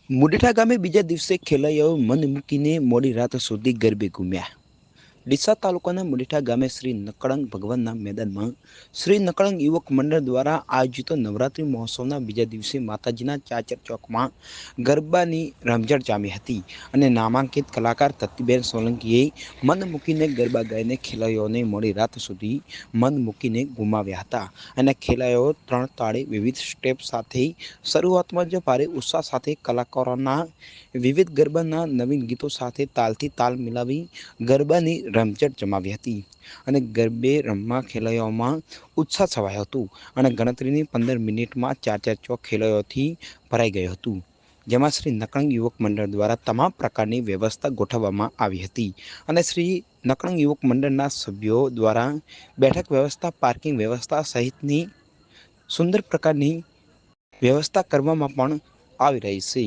મુડેઠા ગામે બીજા દિવસે ખેલૈયાઓ મન મૂકીને મોડી રાત સુધી ગરબે ઘૂમ્યા। ડીસા તાલુકાના મુડેઠા ગામે શ્રી નકળંગ ભગવાનના મેદાનમાં શ્રી નકળંગ યુવક મંડળ દ્વારા આયોજિત નવરાત્રિ મહોત્સવના બીજા દિવસે માતાજીના ચાચર ચોકમાં ગરબાની રમઝટ જામી હતી અને નામાંકિત કલાકાર તત્તીબેન સોલંકીએ મન મૂકીને ગરબા ગાઈને ખેલૈયાઓને મોડી રાત સુધી મન મૂકીને ગુમાવ્યા હતા અને ખેલૈયાઓ ત્રણ તાળે વિવિધ સ્ટેપ સાથે શરૂઆતમાં જ ભારે ઉત્સાહ સાથે કલાકારોના વિવિધ ગરબાના નવીન ગીતો સાથે તાલથી તાલ મિલાવી ગરબાની રમઝટ જમાવી હતી અને ગરબે રમવા ખેલૈયાઓમાં ઉત્સાહ છવાયો હતો અને ગણતરીની 15 મિનિટમાં ચાર ચોક ખેલૈયાઓથી ભરાઈ ગયું હતું। જેમાં શ્રી નકળંગ યુવક મંડળ દ્વારા તમામ પ્રકારની વ્યવસ્થા ગોઠવવામાં આવી હતી અને શ્રી નકળંગ યુવક મંડળના સભ્યો દ્વારા બેઠક વ્યવસ્થા, પાર્કિંગ વ્યવસ્થા સહિતની સુંદર પ્રકારની વ્યવસ્થા કરવામાં પણ આવી રહી છે।